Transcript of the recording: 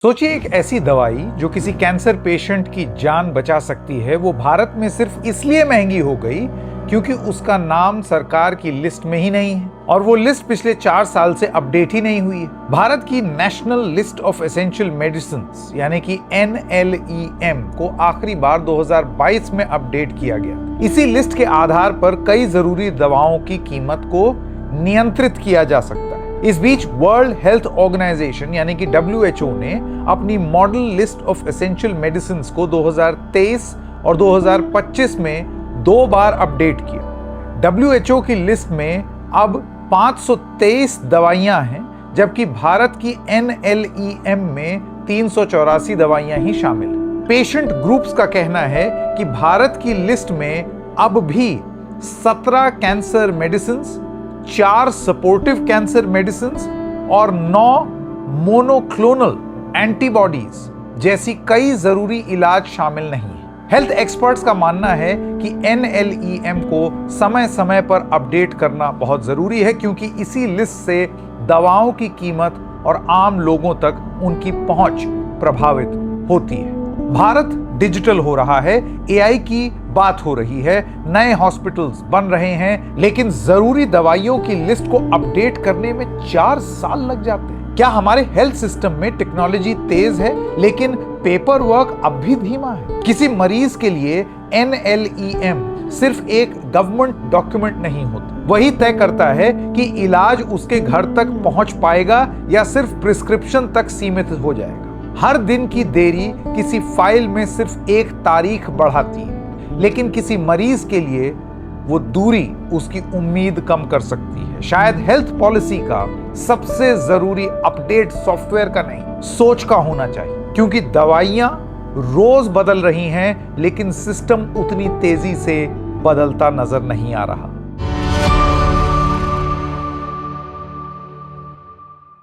सोचिए एक ऐसी दवाई जो किसी कैंसर पेशेंट की जान बचा सकती है, वो भारत में सिर्फ इसलिए महंगी हो गई क्योंकि उसका नाम सरकार की लिस्ट में ही नहीं है और वो लिस्ट पिछले 4 साल से अपडेट ही नहीं हुई है। भारत की national list of essential medicines यानी कि NLEM को आखिरी बार 2022 में अपडेट किया गया। इसी लिस्ट के आधार पर कई जरूरी दवाओं की कीमत को नियंत्रित किया जा सकता है। इस बीच वर्ल्ड हेल्थ ऑर्गेनाइजेशन यानी कि WHO ने अपनी model list of essential medicine को 2023 और 2025 में 2 बार अपडेट किया। WHO की लिस्ट में अब 523 दवाइयां हैं, जबकि भारत की NLEM में 384 दवाइयां ही शामिल हैं। पेशेंट ग्रुप्स का कहना है कि भारत की लिस्ट में अब भी 17 cancer medicine, 4 supportive cancer medicine और 9 मोनोक्लोनल एंटीबॉडीज जैसी कई जरूरी इलाज शामिल नहीं है। हेल्थ एक्सपर्ट्स का मानना है कि NLEM को समय समय पर अपडेट करना बहुत जरूरी है, क्योंकि इसी लिस्ट से दवाओं की कीमत और आम लोगों तक उनकी पहुंच प्रभावित होती है। भारत डिजिटल हो रहा है, AI की बात हो रही है, नए हॉस्पिटल्स बन रहे हैं, लेकिन जरूरी दवाइयों की लिस्ट को अपडेट करने में 4 साल लग जाते हैं। क्या हमारे हेल्थ सिस्टम में टेक्नोलॉजी तेज है लेकिन पेपर वर्क अब भी धीमा है? किसी मरीज के लिए NLEM सिर्फ एक गवर्नमेंट डॉक्यूमेंट नहीं होता, वही तय करता है कि इलाज उसके घर तक पहुंच पाएगा या सिर्फ प्रिस्क्रिप्शन तक सीमित हो जाएगा। हर दिन की देरी किसी फाइल में सिर्फ एक तारीख बढ़ाती है, लेकिन किसी मरीज के लिए वो दूरी उसकी उम्मीद कम कर सकती है। शायद हेल्थ पॉलिसी का सबसे जरूरी अपडेट सॉफ्टवेयर का नहीं, सोच का होना चाहिए, क्योंकि दवाइयां रोज बदल रही हैं लेकिन सिस्टम उतनी तेजी से बदलता नजर नहीं आ रहा।